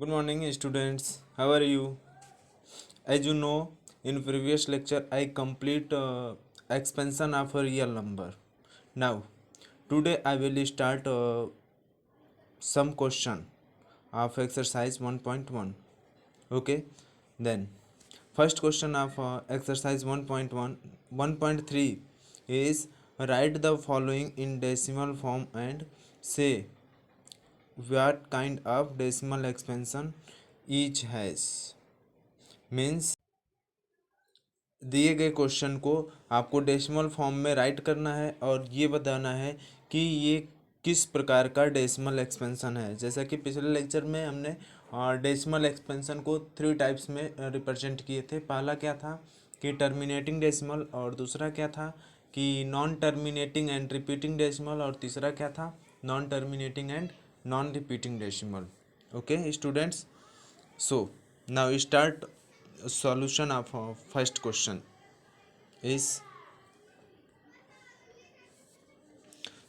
Good morning, students. How are you? As you know, in previous lecture, I complete expansion of a real number. Now, today I will start some question of exercise 1.1. Okay, then first question of exercise 1.1, 1.3 is write the following in decimal form and say what kind of decimal expansion each has. Means दिए गए question को आपको decimal form में right करना है और ये बताना है कि ये किस प्रकार का डेसिमल एक्सपेंशन है। जैसा कि पिछले लेक्चर में हमने डेसिमल एक्सपेंशन को 3 टाइप्स में रिप्रेजेंट किए थे। पहला क्या था कि टर्मिनेटिंग डेसिमल, और दूसरा क्या था कि non terminating and repeating decimal, और तीसरा क्या था non terminating and non repeating decimal. Okay students, so now start solution of first question is।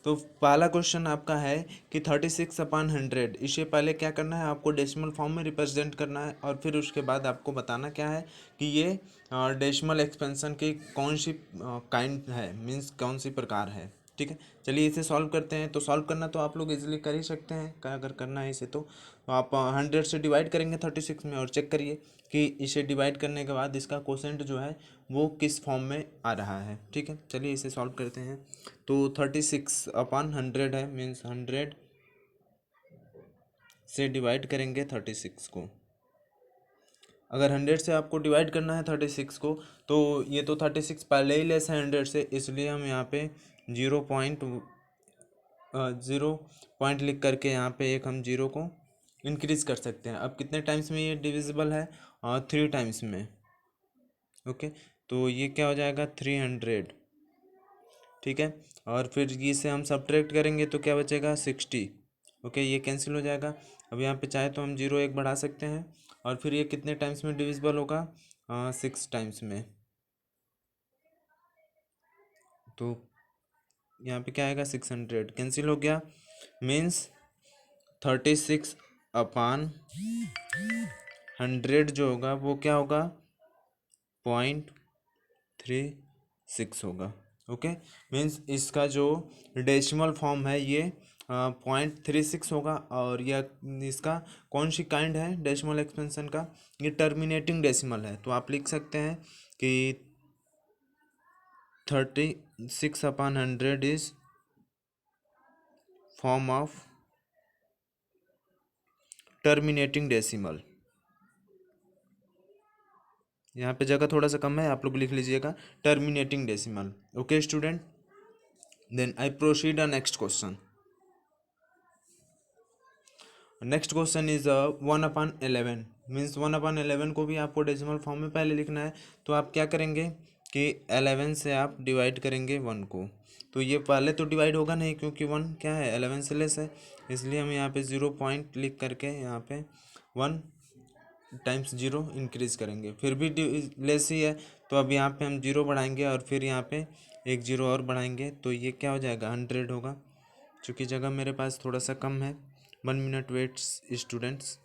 तो पहला क्वेश्चन आपका है कि 36/100, इसे पहले क्या करना है, आपको डेसिमल फॉर्म में रिप्रेजेंट करना है और फिर उसके बाद आपको बताना क्या है कि ये डेसिमल एक्सपेंशन की कौन सी काइंड है, मीन्स कौन सी प्रकार है। ठीक है, चलिए इसे सॉल्व करते हैं। तो सॉल्व करना तो आप लोग इजीली कर ही सकते हैं, अगर करना है इसे तो आप 100 से डिवाइड करेंगे 36 में और चेक करिए कि इसे डिवाइड करने के बाद इसका कोसेंट जो है वो किस फॉर्म में आ रहा है। ठीक है, चलिए इसे सॉल्व करते हैं। तो 36/100 है, मीन्स 100 से डिवाइड करेंगे 36 को। अगर 100 से आपको डिवाइड करना है 36 को, तो ये तो 36 पहले ही लेस है 100 से, इसलिए हम यहाँ पे 0 पॉइंट लिख करके यहाँ पे एक हम जीरो को इंक्रीज कर सकते हैं। अब कितने टाइम्स में ये डिविजिबल है? 3 टाइम्स में। ओके, तो ये क्या हो जाएगा 300। ठीक है, और फिर ये से हम सब्ट्रैक्ट करेंगे तो क्या बचेगा 60। ओके, ये कैंसिल हो जाएगा। अब यहाँ पे चाहे तो हम 0 1 बढ़ा सकते हैं, और फिर ये कितने टाइम्स में डिविजिबल होगा? 6 टाइम्स में। तो यहाँ पे क्या आएगा 600, कैंसिल हो गया। मीन्स 36/100 जो होगा वो क्या होगा 0.36 होगा। ओके, मीन्स इसका जो डेसिमल फॉर्म है ये 0.36 होगा। और यह इसका कौन सी काइंड है डेसिमल एक्सपेंशन का? ये टर्मिनेटिंग डेसिमल है। तो आप लिख सकते हैं कि 36/100 is form of terminating decimal. यहाँ पे जगह थोड़ा सा कम है, आप लोग लिख लीजिएगा terminating decimal. Okay student, then I proceed a next question. Next question is 1/11, means 1/11 को भी आपको डेसिमल फॉर्म में पहले लिखना है। तो आप क्या करेंगे कि 11 से आप डिवाइड करेंगे 1 को। तो ये पहले तो डिवाइड होगा नहीं, क्योंकि 1 क्या है 11 से लेस है, इसलिए हम यहाँ पे 0 पॉइंट लिख करके यहाँ पे 1 टाइम्स 0 इंक्रीज करेंगे। फिर भी लेस ही है, तो अब यहाँ पे हम 0 बढ़ाएंगे और फिर यहाँ पे एक 0 और बढ़ाएंगे, तो ये क्या हो जाएगा 100 होगा। चूँकि जगह मेरे पास थोड़ा सा कम है। 1 मिनट वेट्स स्टूडेंट्स।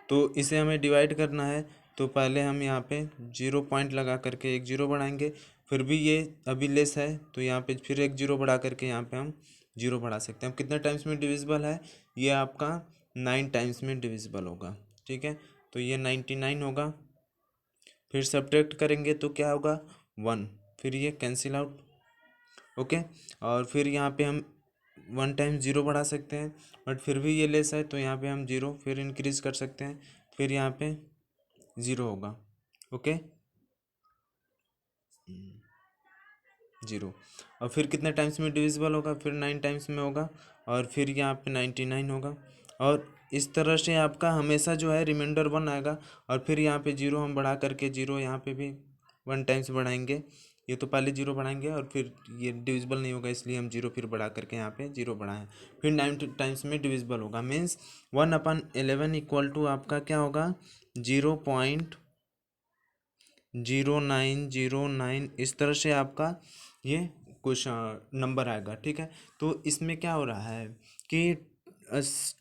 तो इसे हमें डिवाइड करना है, तो पहले हम यहाँ पे 0 पॉइंट लगा करके एक 0 बढ़ाएंगे। फिर भी ये अभी लेस है, तो यहाँ पे फिर एक 0 बढ़ा करके यहाँ पे हम 0 बढ़ा सकते हैं। अब कितने टाइम्स में डिविजिबल है? ये आपका 9 टाइम्स में डिविजिबल होगा। ठीक है, तो ये 99 होगा। फिर सब्ट्रैक्ट करेंगे तो क्या होगा 1, फिर ये कैंसिल आउट। ओके, और फिर यहाँ पे हम 1 टाइम 0 बढ़ा सकते हैं, बट फिर भी ये लेस है, तो यहाँ पे हम 0 फिर इंक्रीज कर सकते हैं, फिर यहाँ पे 0 होगा। ओके, 0। और फिर कितने टाइम्स में डिविजिबल होगा? फिर 9 टाइम्स में होगा, और फिर यहाँ पे 99 होगा। और इस तरह से आपका हमेशा जो है रिमाइंडर 1 आएगा, और फिर यहाँ पे 0 हम बढ़ा करके 0 यहाँ पे भी 1 टाइम्स बढ़ाएंगे। ये तो पहले 0 बढ़ाएंगे और फिर ये डिविजिबल नहीं होगा, इसलिए हम 0 फिर बढ़ा करके यहाँ पे 0 बढ़ाएं, फिर 9 टाइम्स में डिविजिबल होगा। मीन्स 1/11 इक्वल टू आपका क्या होगा 0.0909। इस तरह से आपका ये कुछ नंबर आएगा, ठीक है। तो इसमें क्या हो रहा है कि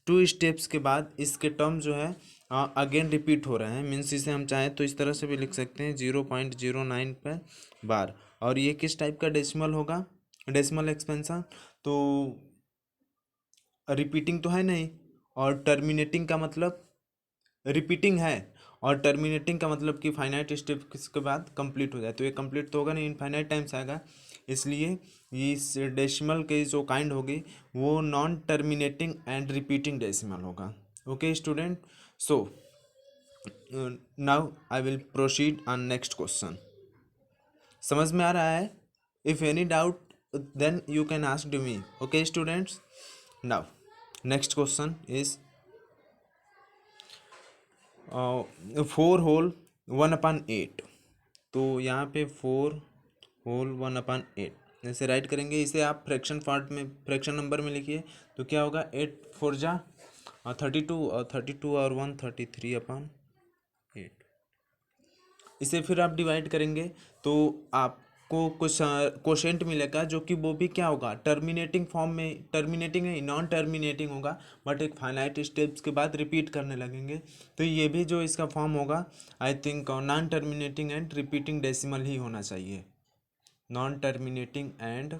2 स्टेप्स के बाद इसके टर्म जो है अगेन रिपीट हो रहे हैं। मीन्स इसे हम चाहें तो इस तरह से भी लिख सकते हैं 0.09 पर बार। और ये किस टाइप का डेसिमल होगा, डेसिमल एक्सपेंशन। तो रिपीटिंग तो है नहीं, और टर्मिनेटिंग का मतलब रिपीटिंग है, और टर्मिनेटिंग का मतलब कि फाइनाइट स्टेप के बाद कंप्लीट हो जाए। तो ये कंप्लीट तो होगा नहीं, इनफाइनाइट टाइम्स आएगा। इसलिए ये इस डेसिमल के जो काइंड होगी वो non terminating and repeating decimal होगा। Okay student, so now I will proceed on next question. समझ में आ रहा है? If any doubt then you can ask me. Okay students, now next question is 4 whole 1/8। तो यहाँ पे 4 होल 1/8 ऐसे राइट करेंगे। इसे आप फ्रैक्शन पार्ट में, फ्रैक्शन नंबर में लिखिए। तो क्या होगा, 8 4 जा 32, और 32 और 1 33/8। इसे फिर आप डिवाइड करेंगे तो आपको कुछ कोशेंट मिलेगा, जो कि वो भी क्या होगा, टर्मिनेटिंग फॉर्म में, टर्मिनेटिंग नहीं नॉन टर्मिनेटिंग होगा, बट एक फाइनाइट स्टेप्स के बाद रिपीट करने लगेंगे। तो ये भी जो इसका फॉर्म होगा, I think non terminating and repeating decimal ही होना चाहिए। Non terminating and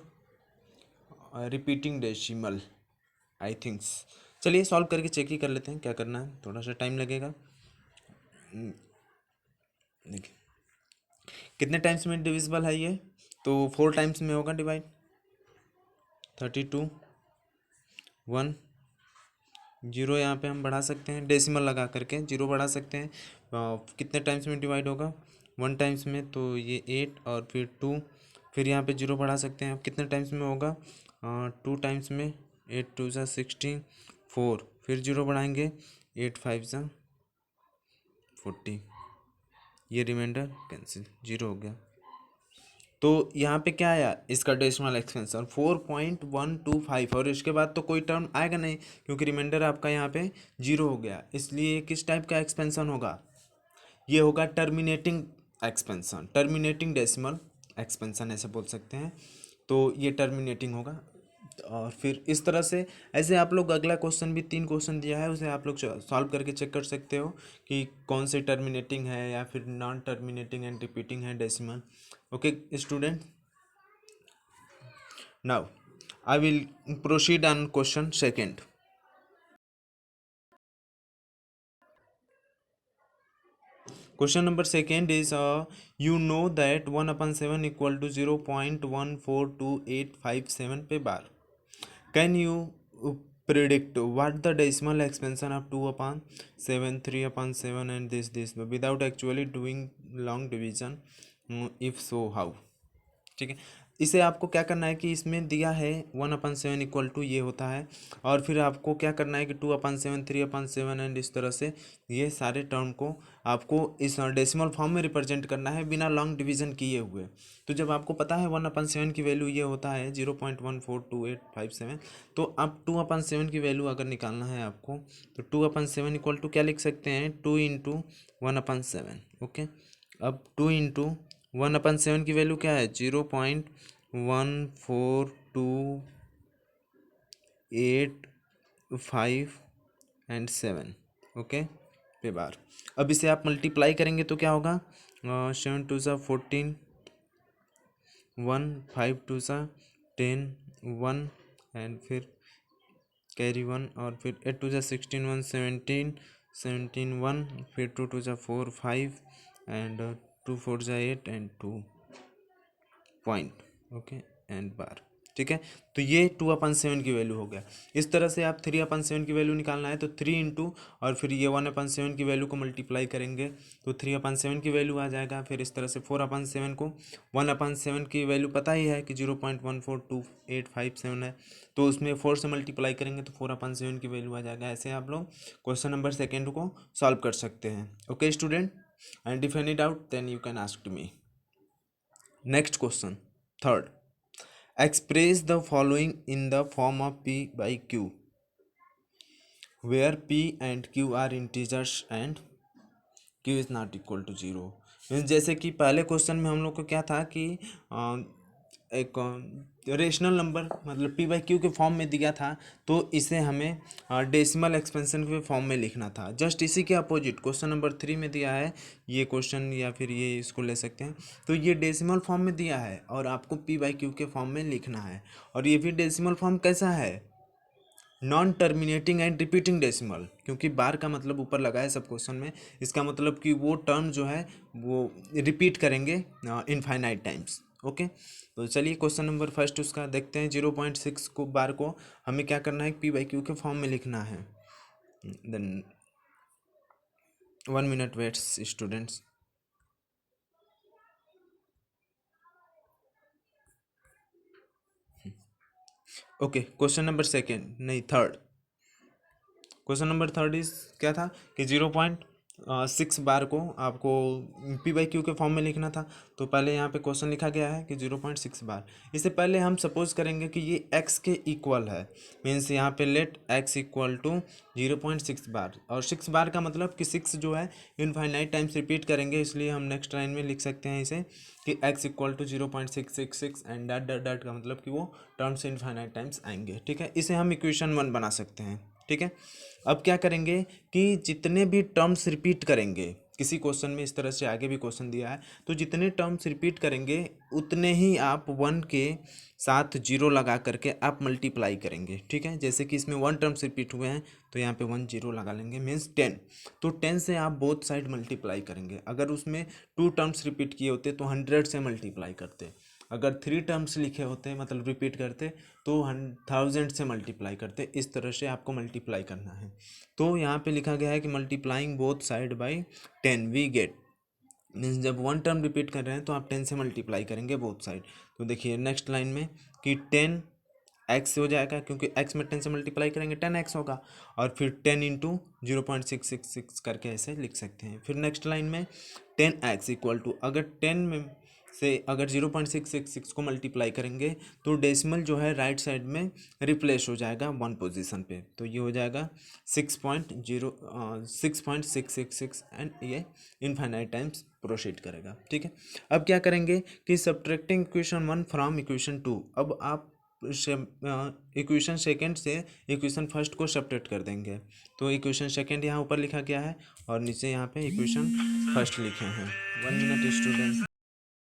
repeating decimal, I thinks. चलिए सॉल्व करके चेक ही कर लेते हैं क्या करना है, थोड़ा सा टाइम लगेगा। देखिए कितने टाइम्स में डिविजिबल है ये, तो 4 टाइम्स में होगा डिवाइड। 32 1 0, यहाँ पे हम बढ़ा सकते हैं डेसिमल लगा करके, 0 बढ़ा सकते हैं। कितने टाइम्स में डिवाइड होगा, 1 टाइम्स में, तो ये 8 और फिर 2, फिर यहाँ पे 0 बढ़ा सकते हैं। अब कितने टाइम्स में होगा, 2 टाइम्स में, 8 2 ज़ा 16 4, फिर 0 बढ़ाएंगे, 8 5 ज़ा 40, ये रिमाइंडर कैंसिल, 0 हो गया। तो यहाँ पे क्या आया, इसका डेसिमल एक्सपेंशन 4.125, और इसके बाद तो कोई टर्म आएगा नहीं, क्योंकि रिमाइंडर आपका यहाँ पे 0 हो गया। इसलिए किस टाइप का एक्सपेंशन होगा, ये होगा terminating expansion, terminating decimal expansion ऐसे बोल सकते हैं। तो ये टर्मिनेटिंग होगा। और फिर इस तरह से ऐसे आप लोग अगला क्वेश्चन भी 3 क्वेश्चन दिया है, उसे आप लोग सॉल्व करके चेक कर सकते हो कि कौन से टर्मिनेटिंग है या फिर नॉन टर्मिनेटिंग एंड रिपीटिंग है decimal. Okay student, now I will proceed on question second. Question number second is you know that 1/7 equal to 0.142857 पे बार। Can you predict what the decimal expansion of 2/7, 3/7 and this without actually doing long division? If so, how? ठीक है, इसे आपको क्या करना है कि इसमें दिया है 1/7 इक्वल टू ये होता है, और फिर आपको क्या करना है कि 2/7, 3/7 एंड इस तरह से ये सारे टर्म को आपको इस डेसिमल फॉर्म में रिप्रेजेंट करना है बिना लॉन्ग डिवीजन किए हुए। तो जब आपको पता है 1/7 की वैल्यू ये होता है 0.142857, तो अब 2/7 की वैल्यू अगर निकालना है आपको, तो 2/7 इक्वल टू क्या लिख सकते हैं, 2 इंटू 1/7। ओके, अब 2 इंटू 1/7 की वैल्यू क्या है, 0.142857 ओके पे बार। अब इसे आप मल्टीप्लाई करेंगे तो क्या होगा, 7 2 ज़ा 14, 1 5 2 ज़ा 10, 1 एंड फिर कैरी 1, और फिर 8 2 ज़ा 16, 1 17, 17 1, फिर 2 2 ज़ा 4 5 एंड 2 4 ज़ा 8 एंड 2 पॉइंट ओके एंड बार। ठीक है, तो ये 2/7 की वैल्यू हो गया। इस तरह से आप 3/7 की वैल्यू निकालना है तो 3 इंटू और फिर ये 1/7 की वैल्यू को मल्टीप्लाई करेंगे तो 3/7 की वैल्यू आ जाएगा। फिर इस तरह से 4/7 को, 1/7 की वैल्यू पता ही है कि 0.142857 है, तो उसमें 4 से मल्टीप्लाई करेंगे तो 4/7 की वैल्यू आ जाएगा। ऐसे आप लोग क्वेश्चन नंबर सेकेंड को सॉल्व कर सकते हैं। Okay student, and if any doubt then you can ask me. Next question, third. Express the following in the form of P by Q, where P and Q are integers and Q is not equal to 0। जैसे कि पहले question में हम लोग को क्या था कि एक रेशनल नंबर मतलब पी बाई क्यू के फॉर्म में दिया था, तो इसे हमें डेसिमल एक्सपेंशन के फॉर्म में लिखना था। जस्ट इसी के अपोजिट क्वेश्चन नंबर 3 में दिया है ये क्वेश्चन, या फिर ये इसको ले सकते हैं। तो ये डेसिमल फॉर्म में दिया है और आपको पी बाई क्यू के फॉर्म में लिखना है। और ये भी डेसिमल फॉर्म कैसा है, non terminating and repeating decimal, क्योंकि बार का मतलब ऊपर लगा है सब क्वेश्चन में। इसका मतलब कि वो टर्म जो है वो रिपीट करेंगे इनफाइनाइट टाइम्स। ओके, तो चलिए क्वेश्चन नंबर फर्स्ट उसका देखते हैं। 0.6 को बार को हमें क्या करना है, पी बाई क्यू के फॉर्म में लिखना है। Then 1 minute waits students. Okay, question number second नहीं third, question number third is क्या था कि 0.6 बार को आपको पी बाई क्यू के फॉर्म में लिखना था। तो पहले यहाँ पे क्वेश्चन लिखा गया है कि 0.6 बार। इससे पहले हम सपोज करेंगे कि ये x के इक्वल है, मीन्स यहाँ पे लेट x इक्वल टू 0.6 बार। और 6 बार का मतलब कि 6 जो है इनफाइनाइट टाइम्स रिपीट करेंगे, इसलिए हम नेक्स्ट लाइन में लिख सकते हैं इसे कि x equal to 0.666 and that that that का मतलब कि वो टर्म्स इनफाइनाइट टाइम्स आएंगे। ठीक है, इसे हम इक्वेशन 1 बना सकते हैं। ठीक है, अब क्या करेंगे कि जितने भी टर्म्स रिपीट करेंगे, किसी क्वेश्चन में इस तरह से आगे भी क्वेश्चन दिया है, तो जितने टर्म्स रिपीट करेंगे उतने ही आप 1 के साथ 0 लगा करके आप मल्टीप्लाई करेंगे। ठीक है, जैसे कि इसमें 1 टर्म्स रिपीट हुए हैं तो यहाँ पे 1 0 लगा लेंगे, मीन्स 10। तो 10 से आप बोथ साइड मल्टीप्लाई करेंगे। अगर उसमें 2 टर्म्स रिपीट किए होते तो 100 से मल्टीप्लाई करते। अगर 3 टर्म्स लिखे होते मतलब रिपीट करते तो 1000 से मल्टीप्लाई करते। इस तरह से आपको मल्टीप्लाई करना है। तो यहाँ पे लिखा गया है कि multiplying both side by 10 we get, means जब 1 टर्म रिपीट कर रहे हैं तो आप 10 से मल्टीप्लाई करेंगे बोथ साइड। तो देखिए नेक्स्ट लाइन में कि 10 एक्स हो जाएगा, क्योंकि एक्स में 10 से मल्टीप्लाई करेंगे 10x होगा। और फिर 10 इंटू 0.666 करके ऐसे लिख सकते हैं। फिर नेक्स्ट लाइन में 10x इक्वल टू, अगर 10 में से अगर 0.666 को मल्टीप्लाई करेंगे तो डेसिमल जो है राइट साइड में रिप्लेस हो जाएगा 1 पोजीशन पे। तो ये हो जाएगा 6.666 एंड ये इनफाइनाइट टाइम्स प्रोसीड करेगा। ठीक है, अब क्या करेंगे कि सब्ट्रैक्टिंग इक्वेशन 1 फ्रॉम इक्वेशन 2। अब आप इक्वेशन सेकेंड से इक्वेशन फर्स्ट को सब्ट्रैक्ट कर देंगे। तो इक्वेशन सेकेंड यहाँ ऊपर लिखा गया है और नीचे यहाँ पे इक्वेशन फर्स्ट लिखे हैं। 1 मिनट स्टूडेंट।